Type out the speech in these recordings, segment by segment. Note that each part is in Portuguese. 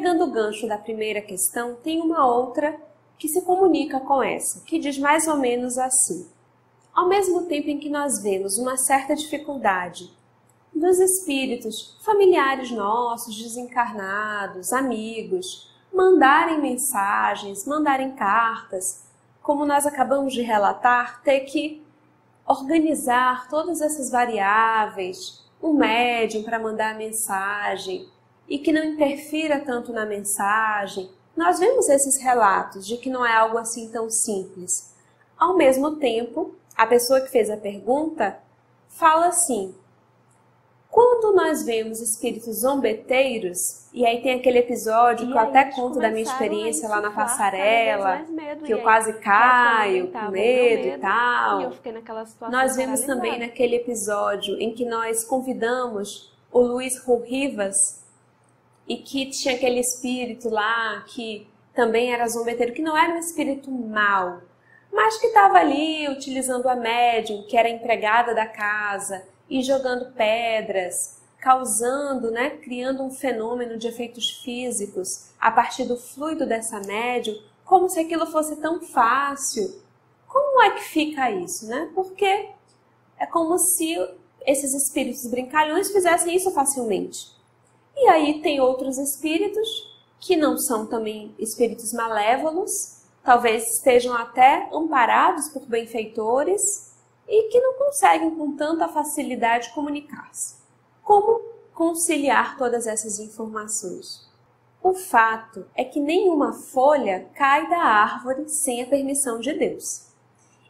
pegando o gancho da primeira questão, tem uma outra que se comunica com essa, que diz mais ou menos assim. Ao mesmo tempo em que nós vemos uma certa dificuldade dos espíritos familiares nossos, desencarnados, amigos, mandarem mensagens, mandarem cartas, como nós acabamos de relatar, ter que organizar todas essas variáveis, um médium para mandar a mensagem e que não interfira tanto na mensagem. Nós vemos esses relatos de que não é algo assim tão simples. Ao mesmo tempo, a pessoa que fez a pergunta fala assim: quando nós vemos espíritos zombeteiros, e aí tem aquele episódio que eu até conto da minha experiência lá na passarela, que eu quase caio com medo e tal. E eu fiquei naquela situação nós vemos também naquele episódio em que nós convidamos o Luiz Rivas, e que tinha aquele espírito lá que também era zombeteiro, que não era um espírito mau, mas que estava ali utilizando a médium, que era empregada da casa, e jogando pedras, causando, criando um fenômeno de efeitos físicos a partir do fluido dessa médium, como se aquilo fosse tão fácil. Como é que fica isso, Porque é como se esses espíritos brincalhões fizessem isso facilmente. E aí tem outros espíritos que não são também espíritos malévolos, talvez estejam até amparados por benfeitores, e que não conseguem com tanta facilidade comunicar-se. Como conciliar todas essas informações? O fato é que nenhuma folha cai da árvore sem a permissão de Deus.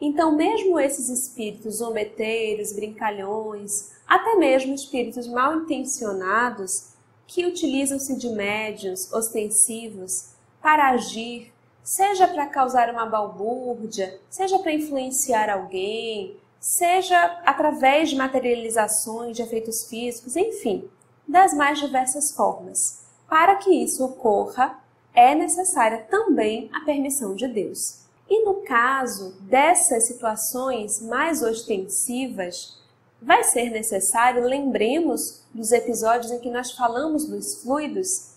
Então, mesmo esses espíritos zombeteiros, brincalhões, até mesmo espíritos mal intencionados, que utilizam-se de médiuns ostensivos para agir, seja para causar uma balbúrdia, seja para influenciar alguém, seja através de materializações de efeitos físicos, enfim, das mais diversas formas. Para que isso ocorra, é necessária também a permissão de Deus. E no caso dessas situações mais ostensivas, vai ser necessário, lembremos dos episódios em que nós falamos dos fluidos,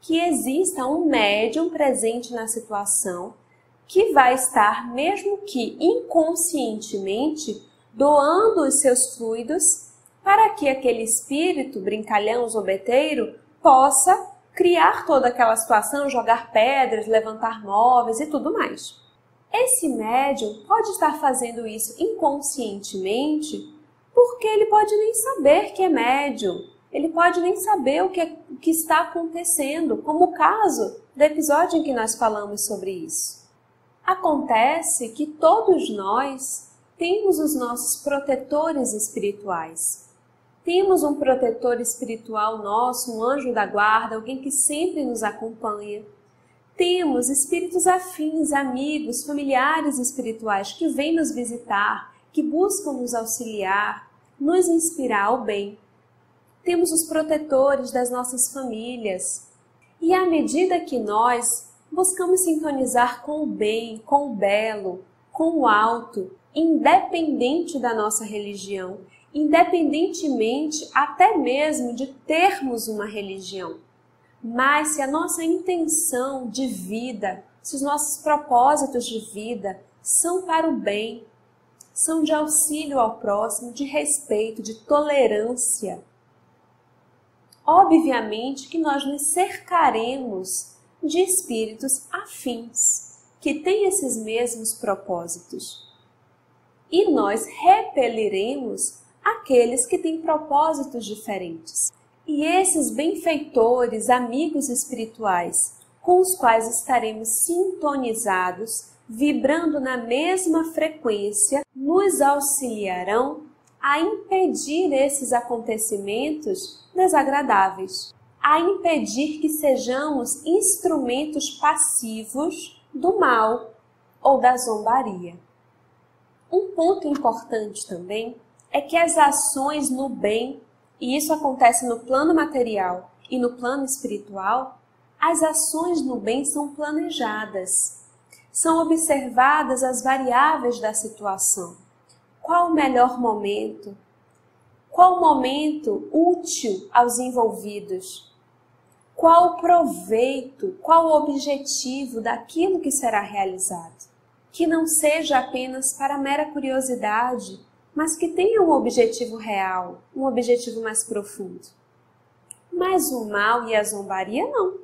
que exista um médium presente na situação que vai estar, mesmo que inconscientemente, doando os seus fluidos para que aquele espírito brincalhão, zombeteiro, possa criar toda aquela situação, jogar pedras, levantar móveis e tudo mais. Esse médium pode estar fazendo isso inconscientemente porque ele pode nem saber que é médium, ele pode nem saber o que está acontecendo, como o caso do episódio em que nós falamos sobre isso. Acontece que todos nós temos os nossos protetores espirituais. Temos um protetor espiritual nosso, um anjo da guarda, alguém que sempre nos acompanha. Temos espíritos afins, amigos, familiares espirituais que vêm nos visitar, que buscam nos auxiliar, nos inspirar ao bem. Temos os protetores das nossas famílias. E à medida que nós buscamos sintonizar com o bem, com o belo, com o alto, independente da nossa religião, independentemente até mesmo de termos uma religião, mas se a nossa intenção de vida, se os nossos propósitos de vida são para o bem, são de auxílio ao próximo, de respeito, de tolerância, obviamente que nós nos cercaremos de espíritos afins, que têm esses mesmos propósitos. E nós repeliremos aqueles que têm propósitos diferentes. E esses benfeitores, amigos espirituais, com os quais estaremos sintonizados, vibrando na mesma frequência, nos auxiliarão a impedir esses acontecimentos desagradáveis, a impedir que sejamos instrumentos passivos do mal ou da zombaria. Um ponto importante também é que as ações no bem, e isso acontece no plano material e no plano espiritual, as ações no bem são planejadas. São observadas as variáveis da situação. Qual o melhor momento? Qual o momento útil aos envolvidos? Qual o proveito, qual o objetivo daquilo que será realizado? Que não seja apenas para mera curiosidade, mas que tenha um objetivo real, um objetivo mais profundo. Mas o mal e a zombaria não.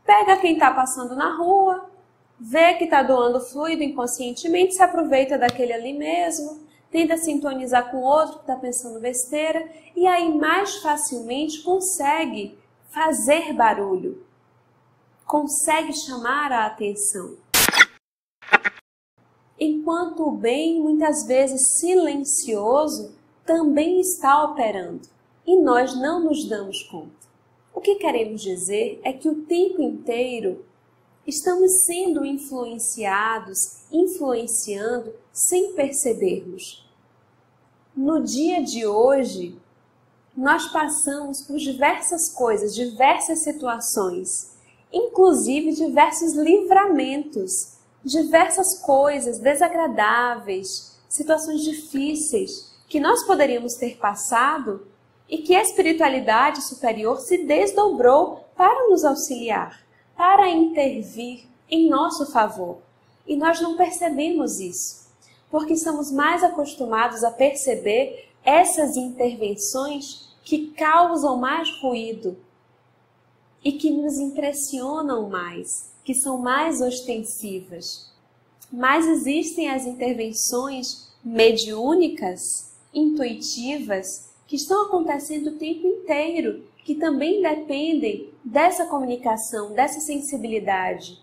Pega quem está passando na rua, vê que está doando fluido inconscientemente, se aproveita daquele ali mesmo, tenta sintonizar com outro que está pensando besteira e aí mais facilmente consegue fazer barulho, consegue chamar a atenção. Enquanto o bem, muitas vezes silencioso, também está operando e nós não nos damos conta. O que queremos dizer é que o tempo inteiro estamos sendo influenciados, influenciando sem percebermos. No dia de hoje, nós passamos por diversas coisas, diversas situações, inclusive diversos livramentos, diversas coisas desagradáveis, situações difíceis que nós poderíamos ter passado e que a espiritualidade superior se desdobrou para nos auxiliar, para intervir em nosso favor. E nós não percebemos isso, porque estamos mais acostumados a perceber essas intervenções que causam mais ruído e que nos impressionam mais, que são mais ostensivas. Mas existem as intervenções mediúnicas, intuitivas, que estão acontecendo o tempo inteiro, que também dependem dessa comunicação, dessa sensibilidade,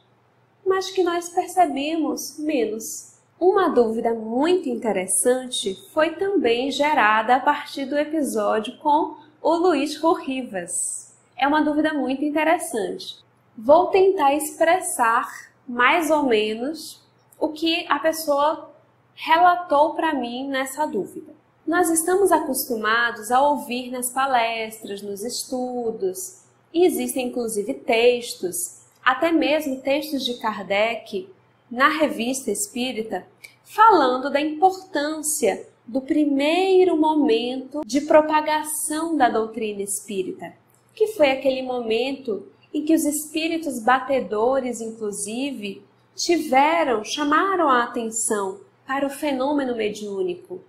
mas que nós percebemos menos. Uma dúvida muito interessante foi também gerada a partir do episódio com o Luiz Rivas. É uma dúvida muito interessante. Vou tentar expressar mais ou menos o que a pessoa relatou para mim nessa dúvida. Nós estamos acostumados a ouvir nas palestras, nos estudos, e existem inclusive textos, até mesmo textos de Kardec, na Revista Espírita, falando da importância do primeiro momento de propagação da doutrina espírita, que foi aquele momento em que os espíritos batedores, inclusive, chamaram a atenção para o fenômeno mediúnico,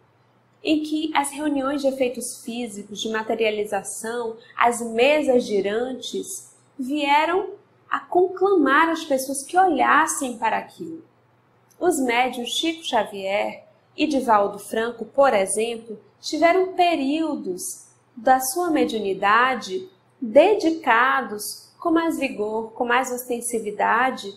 em que as reuniões de efeitos físicos, de materialização, as mesas girantes, vieram a conclamar as pessoas que olhassem para aquilo. Os médiuns Chico Xavier e Divaldo Franco, por exemplo, tiveram períodos da sua mediunidade dedicados com mais vigor, com mais ostensividade,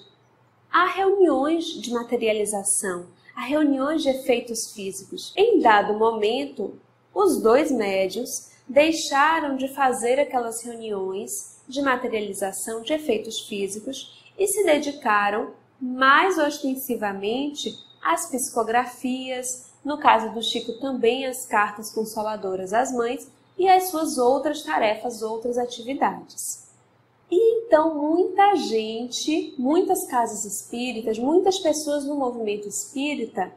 a reuniões de materialização, a reuniões de efeitos físicos. Em dado momento, os dois médiuns deixaram de fazer aquelas reuniões de materialização de efeitos físicos e se dedicaram mais ostensivamente às psicografias, no caso do Chico também às cartas consoladoras às mães e às suas outras tarefas, outras atividades. E então muita gente, muitas casas espíritas, muitas pessoas no movimento espírita,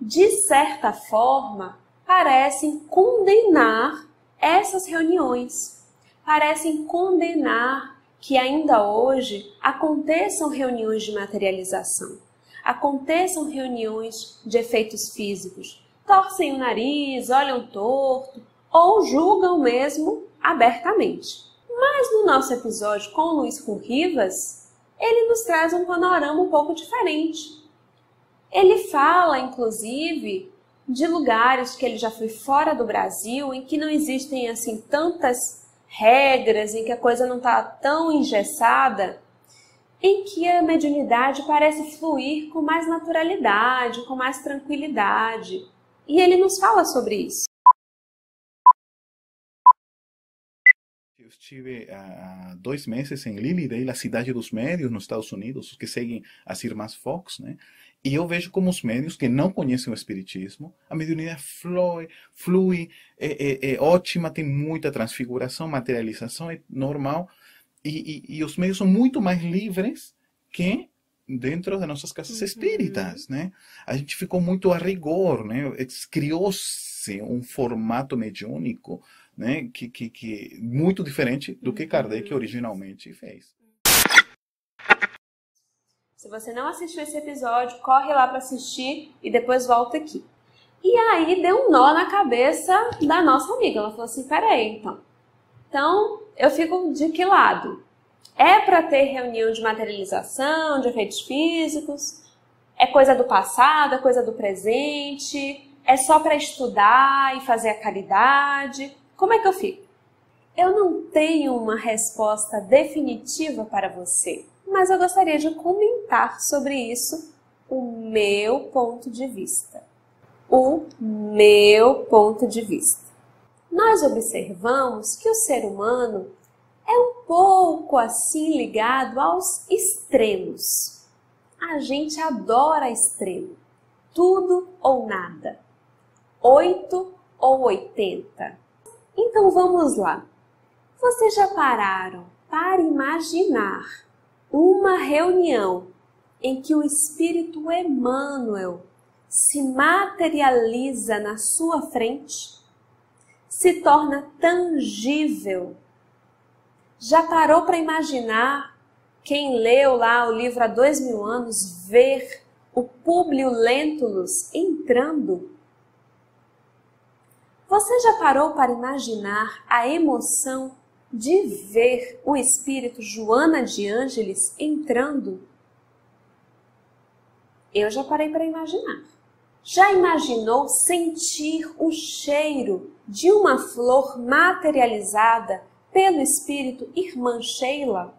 de certa forma, parecem condenar essas reuniões. Parecem condenar que ainda hoje aconteçam reuniões de materialização, aconteçam reuniões de efeitos físicos. Torcem o nariz, olham torto ou julgam mesmo abertamente. Mas no nosso episódio com o Luiz Rivas, ele nos traz um panorama um pouco diferente. Ele fala, inclusive, de lugares que ele já foi fora do Brasil, em que não existem assim tantas regras, em que a coisa não está tão engessada, em que a mediunidade parece fluir com mais naturalidade, com mais tranquilidade. E ele nos fala sobre isso. Eu estive há 2 meses em Lilydale, a cidade dos médios nos Estados Unidos, os que seguem as irmãs Fox, né? E eu vejo como os médios que não conhecem o espiritismo, a mediunidade flui, é ótima, tem muita transfiguração, materialização, é normal. E os médios são muito mais livres que dentro das nossas casas espíritas, né? A gente ficou muito a rigor, né? Criou trouxe um formato mediúnico, né, que muito diferente do que Kardec originalmente fez. Se você não assistiu esse episódio, corre lá para assistir e depois volta aqui. E aí deu um nó na cabeça da nossa amiga. Ela falou assim, peraí, então eu fico de que lado? É para ter reunião de materialização, de efeitos físicos? É coisa do passado, é coisa do presente? É só para estudar e fazer a caridade? Como é que eu fico? Eu não tenho uma resposta definitiva para você, mas eu gostaria de comentar sobre isso o meu ponto de vista. O meu ponto de vista. Nós observamos que o ser humano é um pouco assim ligado aos extremos. A gente adora extremo. Tudo ou nada. 8 ou 80. Então vamos lá. Vocês já pararam para imaginar uma reunião em que o Espírito Emmanuel se materializa na sua frente? Se torna tangível? Já parou para imaginar quem leu lá o livro há 2000 anos ver o Públio Lentulus entrando? Você já parou para imaginar a emoção de ver o espírito Joana de Ângeles entrando? Eu já parei para imaginar. Já imaginou sentir o cheiro de uma flor materializada pelo espírito Irmã Sheila?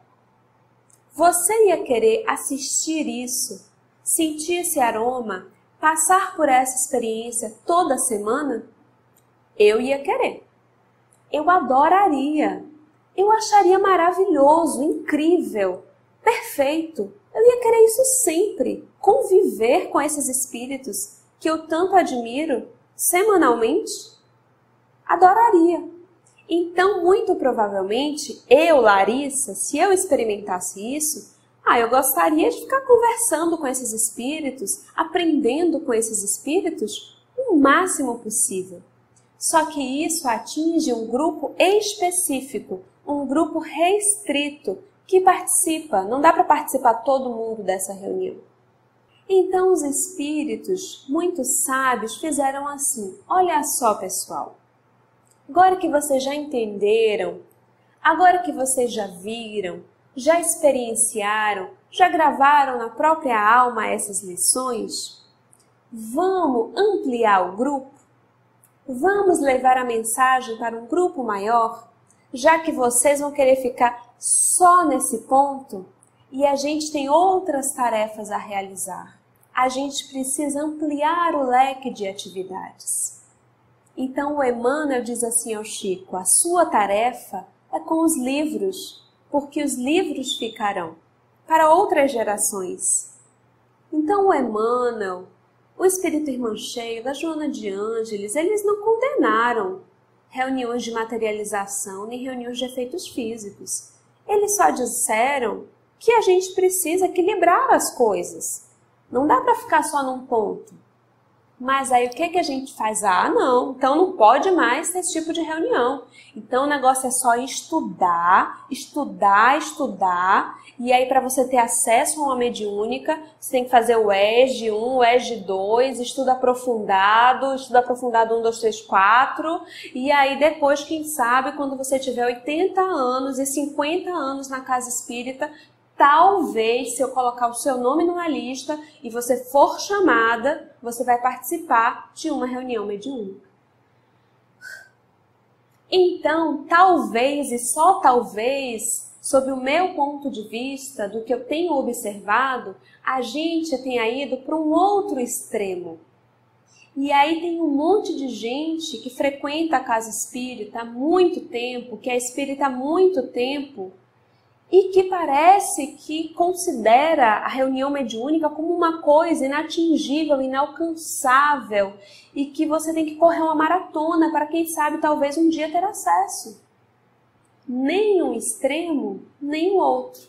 Você ia querer assistir isso, sentir esse aroma, passar por essa experiência toda semana? Eu ia querer. Eu adoraria. Eu acharia maravilhoso, incrível, perfeito. Eu ia querer isso sempre. Conviver com esses espíritos que eu tanto admiro semanalmente. Adoraria. Então, muito provavelmente, eu, Larissa, se eu experimentasse isso, eu gostaria de ficar conversando com esses espíritos, aprendendo com esses espíritos o máximo possível. Só que isso atinge um grupo específico, um grupo restrito que participa. Não dá para participar todo mundo dessa reunião. Então os espíritos, muito sábios, fizeram assim. Olha só, pessoal. Agora que vocês já entenderam, agora que vocês já viram, já experienciaram, já gravaram na própria alma essas lições, vamos ampliar o grupo? Vamos levar a mensagem para um grupo maior, já que vocês vão querer ficar só nesse ponto e a gente tem outras tarefas a realizar. A gente precisa ampliar o leque de atividades. Então o Emmanuel diz assim ao Chico, a sua tarefa é com os livros, porque os livros ficarão para outras gerações. Então o Emmanuel, o Espírito Irmã Sheila, a Joana de Ângeles, eles não condenaram reuniões de materialização nem reuniões de efeitos físicos. Eles só disseram que a gente precisa equilibrar as coisas. Não dá para ficar só num ponto. Mas aí o que a gente faz? Não, então não pode mais ter esse tipo de reunião. Então o negócio é só estudar, estudar, estudar. E aí para você ter acesso a uma mediúnica, você tem que fazer o ESG 1, o ESG 2, estudo aprofundado 1, 2, 3, 4. E aí depois, quem sabe, quando você tiver 80 anos e 50 anos na casa espírita, talvez, se eu colocar o seu nome numa lista e você for chamada, você vai participar de uma reunião mediúnica. Então, talvez e só talvez, sob o meu ponto de vista, do que eu tenho observado, a gente tenha ido para um outro extremo. E aí tem um monte de gente que frequenta a casa espírita há muito tempo, que é espírita há muito tempo, e que parece que considera a reunião mediúnica como uma coisa inatingível, inalcançável, e que você tem que correr uma maratona para, quem sabe, talvez um dia ter acesso. Nem um extremo, nem o outro.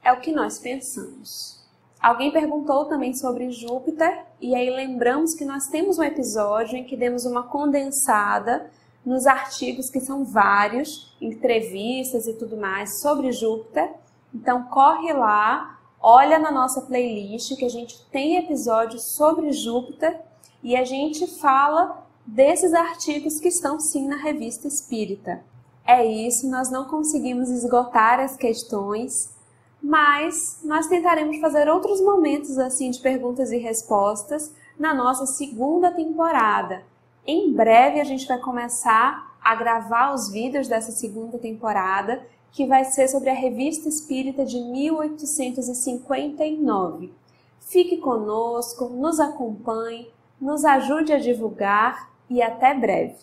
É o que nós pensamos. Alguém perguntou também sobre Júpiter, e aí lembramos que nós temos um episódio em que demos uma condensada nos artigos, que são vários, entrevistas e tudo mais, sobre Júpiter. Então corre lá, olha na nossa playlist que a gente tem episódios sobre Júpiter e a gente fala desses artigos que estão sim na Revista Espírita. É isso, nós não conseguimos esgotar as questões, mas nós tentaremos fazer outros momentos assim de perguntas e respostas na nossa segunda temporada. Em breve a gente vai começar a gravar os vídeos dessa segunda temporada, que vai ser sobre a Revista Espírita de 1859. Fique conosco, nos acompanhe, nos ajude a divulgar e até breve.